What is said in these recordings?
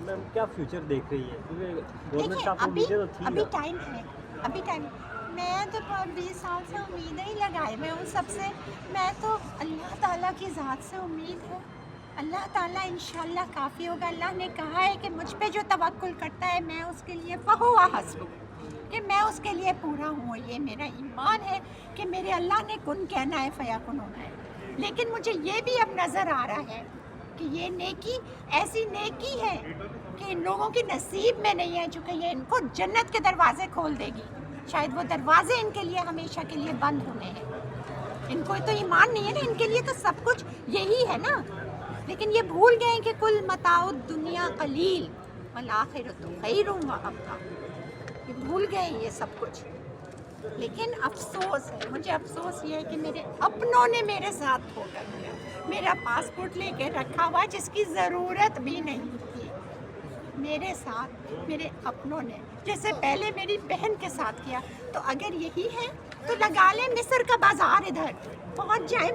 تو میم کیا فیوچر دیکھ رہی ہے؟ کیونکہ گورنمنٹ دیکھیں آپ کو ابھی امیدیں تو تھی ابھی نا۔ ٹائم ہے، ابھی ٹائم۔ میں تو 20 سال سے امیدیں ہی لگائے میں ہوں سب سے۔ میں تو اللہ تعالیٰ کی ذات سے امید ہے، اللہ تعالیٰ انشاءاللہ کافی ہوگا۔ اللہ نے کہا ہے کہ مجھ پہ جو توکل کرتا ہے میں اس کے لیے فہو حسبہ، کہ میں اس کے لیے پورا ہوں۔ یہ میرا ایمان ہے کہ میرے اللہ نے کن کہنا ہے فیکن ہونا ہے۔ لیکن مجھے یہ بھی اب نظر آ رہا ہے کہ یہ نیکی ایسی نیکی ہے کہ ان لوگوں کی نصیب میں نہیں ہے، چونکہ یہ ان کو جنت کے دروازے کھول دے گی۔ شاید وہ دروازے ان کے لیے ہمیشہ کے لیے بند ہونے ہیں۔ ان کو تو ایمان نہیں ہے نا، ان کے لیے تو سب کچھ یہی ہے نا۔ لیکن یہ بھول گئے کہ کل متاع الدنیا قلیل والآخرۃ خیر وابقیٰ۔ یہ بھول گئے یہ سب کچھ۔ لیکن افسوس ہے، مجھے افسوس یہ ہے کہ میرے اپنوں نے میرے ساتھ دھوکہ کیا۔ میرا پاسپورٹ لے کے رکھا ہوا جس کی ضرورت بھی نہیں تھی، میرے ساتھ میرے اپنوں نے، جیسے پہلے میری بہن کے ساتھ کیا۔ تو اگر یہی ہے تو لگا لیں مصر کا بازار، ادھر پہنچ جائیں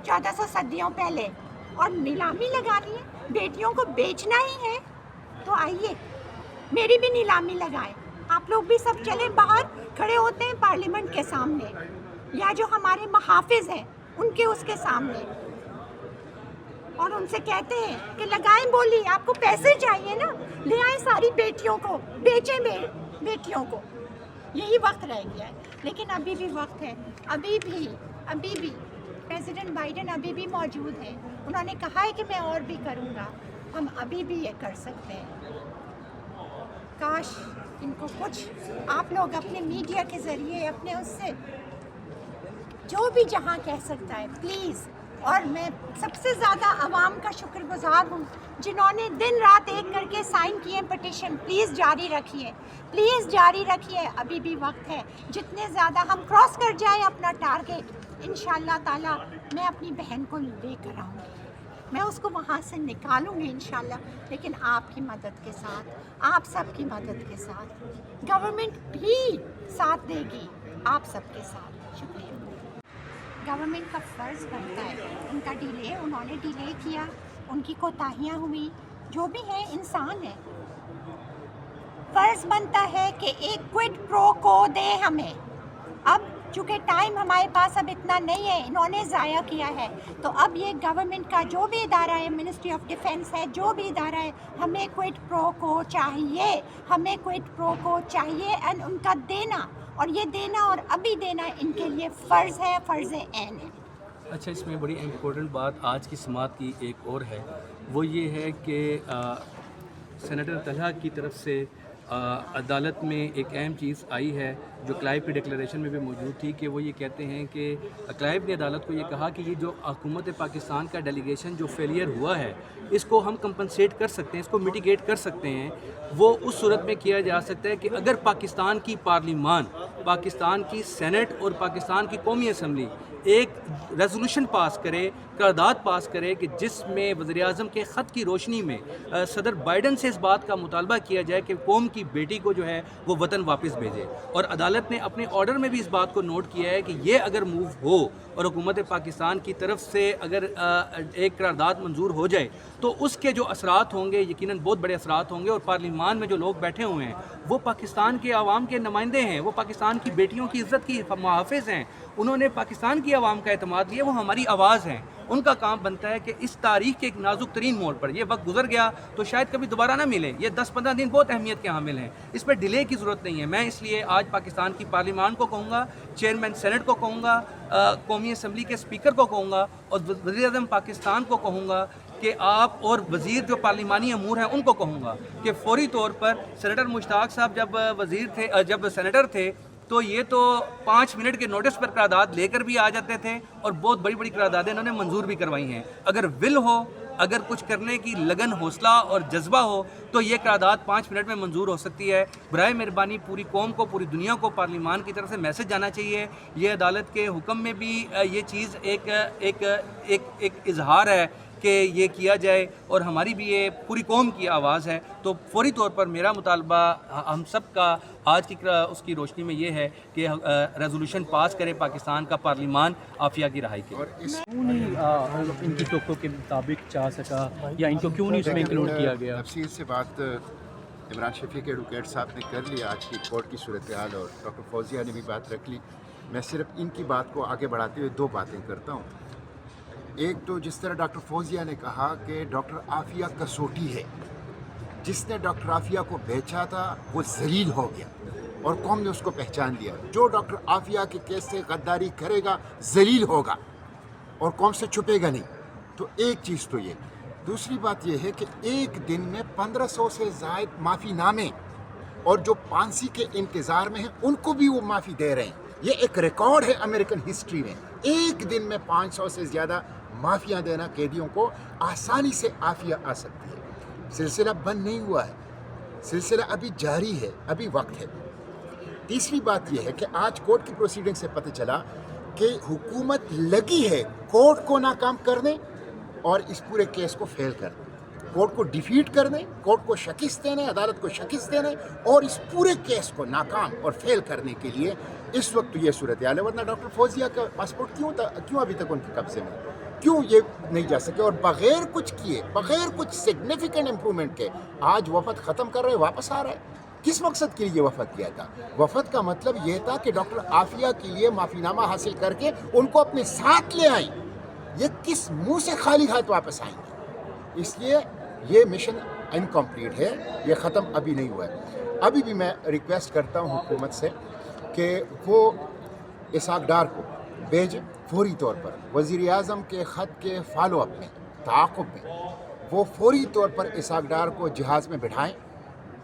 1400 صدیوں پہلے اور نیلامی لگانی ہے، بیٹیوں کو بیچنا ہی ہے تو آئیے میری بھی نیلامی لگائیں۔ آپ لوگ بھی سب چلیں، باہر کھڑے ہوتے ہیں پارلیمنٹ کے سامنے، یا جو ہمارے محافظ ہیں ان کے اس کے سامنے، اور ان سے کہتے ہیں کہ لگائیں بولی، آپ کو پیسے چاہیے نا، لے آئیں ساری بیٹیوں کو، بیچیں بیٹیوں کو۔ یہی وقت رہ گیا ہے، لیکن ابھی بھی وقت ہے، ابھی بھی پریزیڈنٹ بائیڈن ابھی بھی موجود ہیں۔ انہوں نے کہا ہے کہ میں اور بھی کروں گا، ہم ابھی بھی یہ کر سکتے ہیں۔ کاش ان کو کچھ آپ لوگ اپنے میڈیا کے ذریعے اپنے اس سے جو بھی جہاں کہہ سکتا ہے پلیز۔ اور میں سب سے زیادہ عوام کا شکر گزار ہوں جنہوں نے دن رات ایک کر کے سائن کیے پٹیشن۔ پلیز جاری رکھیے، پلیز جاری رکھیے، ابھی بھی وقت ہے۔ جتنے زیادہ ہم کراس کر جائیں اپنا ٹارگیٹ، انشاءاللہ تعالیٰ میں اپنی بہن کو لے کر آؤں گی، میں اس کو وہاں سے نکالوں گی انشاءاللہ، لیکن آپ کی مدد کے ساتھ، آپ سب کی مدد کے ساتھ، گورنمنٹ بھی ساتھ دے گی آپ سب کے ساتھ۔ شکریہ۔ گورنمنٹ کا فرض بنتا ہے، ان کا ڈیلے، انہوں نے ڈیلے کیا، ان کی کوتاہیاں ہوئی، جو بھی ہے انسان ہے، فرض بنتا ہے کہ ایک کوئڈ پرو کو دے ہمیں۔ اب چونکہ ٹائم ہمارے پاس اب اتنا نہیں ہے، انہوں نے ضائع کیا ہے، تو اب یہ گورنمنٹ کا جو بھی ادارہ ہے، منسٹری آف ڈیفینس ہے، جو بھی ادارہ ہے، ہمیں کوئڈ پرو کو چاہیے، ہمیں کوئڈ پرو کو چاہیے، اینڈ ان کا دینا، اور یہ دینا اور ابھی دینا ان کے لیے فرض ہے، فرض عین ہے۔ اچھا، اس میں بڑی امپورٹنٹ بات آج کی سماعت کی ایک اور ہے، وہ یہ ہے کہ سینیٹر طلحہ کی طرف سے عدالت میں ایک اہم چیز آئی ہے جو کلائیو کی ڈکلیریشن میں بھی موجود تھی، کہ وہ یہ کہتے ہیں کہ کلائیو نے عدالت کو یہ کہا کہ یہ جو حکومت پاکستان کا ڈیلیگیشن جو فیلئر ہوا ہے، اس کو ہم کمپنسیٹ کر سکتے ہیں، اس کو میٹیگیٹ کر سکتے ہیں۔ وہ اس صورت میں کیا جا سکتا ہے کہ اگر پاکستان کی پارلیمان، پاکستان کی سینٹ اور پاکستان کی قومی اسمبلی ایک ریزولوشن پاس کرے، قرارداد پاس کرے کہ جس میں وزیراعظم کے خط کی روشنی میں صدر بائیڈن سے اس بات کا مطالبہ کیا جائے کہ قوم کی بیٹی کو جو ہے وہ وطن واپس بھیجے، اور عدالت نے اپنے آرڈر میں بھی اس بات کو نوٹ کیا ہے کہ یہ اگر موو ہو اور حکومت پاکستان کی طرف سے اگر ایک قرارداد منظور ہو جائے تو اس کے جو اثرات ہوں گے یقیناً بہت بڑے اثرات ہوں گے، اور پارلیمان میں جو لوگ بیٹھے ہوئے ہیں وہ پاکستان کے عوام کے نمائندے ہیں، وہ پاکستان کی بیٹیوں کی عزت کی محافظ ہیں، انہوں نے پاکستان کی عوام کا اعتماد لیا، وہ ہماری آواز ہیں۔ ان کا کام بنتا ہے کہ اس تاریخ کے ایک نازک ترین موڑ پر، یہ وقت گزر گیا تو شاید کبھی دوبارہ نہ ملے، یہ 10-15 دن بہت اہمیت کے حامل ہیں، اس پہ ڈیلے کی ضرورت نہیں ہے۔ میں اس لیے آج پاکستان کی پارلیمان کو کہوں گا، چیئرمین سینٹ کو کہوں گا، قومی اسمبلی کے اسپیکر کو کہوں گا، اور وزیر اعظم پاکستان کو کہوں گا کہ آپ، اور وزیر جو پارلیمانی امور ہیں ان کو کہوں گا کہ فوری طور پر سینیٹر مشتاق صاحب جب سینیٹر تھے تو یہ تو 5 منٹ کے نوٹس پر قرارداد لے کر بھی آ جاتے تھے، اور بہت بڑی بڑی قراردادیں انہوں نے منظور بھی کروائی ہیں۔ اگر ول ہو، اگر کچھ کرنے کی لگن، حوصلہ اور جذبہ ہو تو یہ قرارداد 5 منٹ میں منظور ہو سکتی ہے۔ برائے مہربانی پوری قوم کو، پوری دنیا کو پارلیمان کی طرف سے میسج جانا چاہیے۔ یہ عدالت کے حکم میں بھی یہ چیز ایک اظہار ہے کہ یہ کیا جائے اور ہماری بھی یہ پوری قوم کی آواز ہے. تو فوری طور پر میرا مطالبہ ہم سب کا آج کی اس کی روشنی میں یہ ہے کہ ریزولوشن پاس کرے پاکستان کا پارلیمان عافیہ کی رہائی کے. کیوں نہیں ان کی توقع کے مطابق چاہ سکا یا ان کو کیوں نہیں اس میں انکلوڈ کیا گیا؟ تفصیل سے بات عمران شفیق ایڈوکیٹ صاحب نے کر لی آج کی کورٹ کی صورتحال، اور ڈاکٹر فوزیہ نے بھی بات رکھ لی. میں صرف ان کی بات کو آگے بڑھاتے ہوئے دو باتیں کرتا ہوں. ایک تو جس طرح ڈاکٹر فوزیہ نے کہا کہ ڈاکٹر عافیہ کسوٹی ہے، جس نے ڈاکٹر عافیہ کو بیچا تھا وہ ذلیل ہو گیا اور قوم نے اس کو پہچان لیا. جو ڈاکٹر عافیہ کے کیس سے غداری کرے گا ذلیل ہوگا اور قوم سے چھپے گا نہیں. تو ایک چیز تو یہ. دوسری بات یہ ہے کہ ایک دن میں 1500 سے زائد معافی نامے، اور جو پھانسی کے انتظار میں ہیں ان کو بھی وہ معافی دے رہے ہیں. یہ ایک ریکارڈ ہے امریکن ہسٹری میں. ایک دن میں 500 سے زیادہ معافیاں دینا قیدیوں کو. آسانی سے عافیہ آ سکتی ہے. سلسلہ بند نہیں ہوا ہے، سلسلہ ابھی جاری ہے، ابھی وقت ہے. تیسری بات یہ ہے کہ آج کورٹ کی پروسیڈنگ سے پتہ چلا کہ حکومت لگی ہے کورٹ کو ناکام کرنے اور اس پورے کیس کو فیل کرنے، کورٹ کو ڈیفیٹ کرنے، کورٹ کو شکست دینے، عدالت کو شکست دینے اور اس پورے کیس کو ناکام اور فیل کرنے کے لیے اس وقت یہ صورتحال ہے. ورنہ ڈاکٹر فوزیہ کا پاسپورٹ کیوں ابھی تک ان کے قبضے میں، کیوں یہ نہیں جا سکے؟ اور بغیر کچھ کیے، بغیر کچھ سگنیفیکنٹ امپرومنٹ کے آج وفد ختم کر رہے، واپس آ رہا ہے. کس مقصد کے لیے یہ وفد کیا تھا؟ وفد کا مطلب یہ تھا کہ ڈاکٹر عافیہ کے لیے معافی نامہ حاصل کر کے ان کو اپنے ساتھ لے آئیں. یہ کس منہ سے خالی ہاتھ واپس آئیں گے؟ اس لیے یہ مشن انکمپلیٹ ہے، یہ ختم ابھی نہیں ہوا ہے. ابھی بھی میں ریکویسٹ کرتا ہوں حکومت سے کہ وہ اسحاق ڈار کو بھیجیں فوری طور پر. وزیر اعظم کے خط کے فالو اپ میں، تعاقب میں وہ فوری طور پر اسحاق ڈار کو جہاز میں بٹھائیں،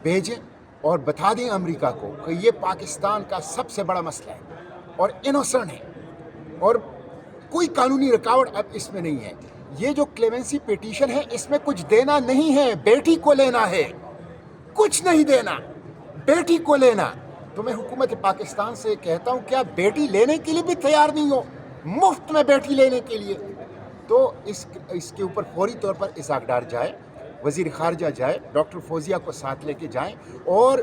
بھیجیں اور بتا دیں امریکہ کو کہ یہ پاکستان کا سب سے بڑا مسئلہ ہے اور انوسنٹ ہے اور کوئی قانونی رکاوٹ اب اس میں نہیں ہے. یہ جو کلیمنسی پیٹیشن ہے اس میں کچھ دینا نہیں ہے، بیٹی کو لینا ہے، کچھ نہیں دینا، بیٹی کو لینا. تو میں حکومت پاکستان سے کہتا ہوں کیا بیٹی لینے کے لیے بھی تیار نہیں ہو؟ مفت میں بیٹی لینے کے لیے. تو اس کے اوپر فوری طور پر اسحاق ڈار جائے، وزیر خارجہ جائے، ڈاکٹر فوزیہ کو ساتھ لے کے جائیں اور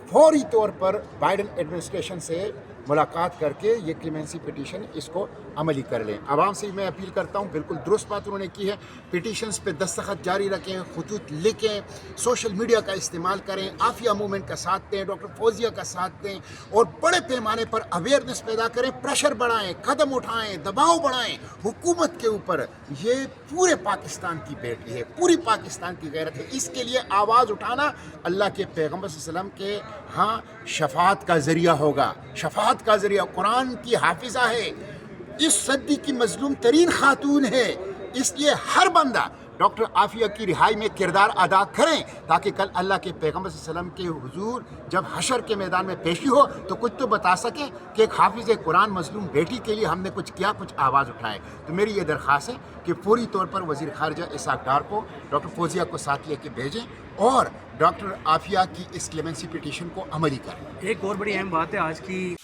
فوری طور پر بائیڈن ایڈمنسٹریشن سے ملاقات کر کے یہ کلیمنسی پٹیشن اس کو عملی کر لیں. عوام سے میں اپیل کرتا ہوں، بالکل درست بات انہوں نے کی ہے، پٹیشنز پہ دستخط جاری رکھیں، خطوط لکھیں، سوشل میڈیا کا استعمال کریں، عافیہ موومنٹ کا ساتھ دیں، ڈاکٹر فوزیہ کا ساتھ دیں اور بڑے پیمانے پر اویئرنیس پیدا کریں، پریشر بڑھائیں، قدم اٹھائیں، دباؤ بڑھائیں حکومت کے اوپر. یہ پورے پاکستان کی بیٹی ہے، پوری پاکستان کی غیرت ہے. اس کے لیے آواز اٹھانا اللہ کے پیغمبر صلی اللہ علیہ وسلم کے ہاں شفاعت کا ذریعہ ہوگا، شفاعت کا ذریعہ. قرآن کی حافظہ ہے، اس صدی کی مظلوم ترین خاتون ہے. اس لیے ہر بندہ ڈاکٹر عافیہ کی رہائی میں کردار ادا کریں تاکہ کل اللہ کے پیغمبر صلی اللہ علیہ وسلم کے حضور جب حشر کے میدان میں پیشی ہو تو کچھ تو بتا سکیں کہ ایک حافظ قرآن مظلوم بیٹی کے لیے ہم نے کچھ کیا، کچھ آواز اٹھائے. تو میری یہ درخواست ہے کہ فوری طور پر وزیر خارجہ اسحاق ڈار کو ڈاکٹر فوزیہ کو ساتھ لے کے بھیجیں اور ڈاکٹر عافیہ کی اس کلیمنسی پٹیشن کو عملی کریں. ایک اور بڑی اہم بات ہے آج کی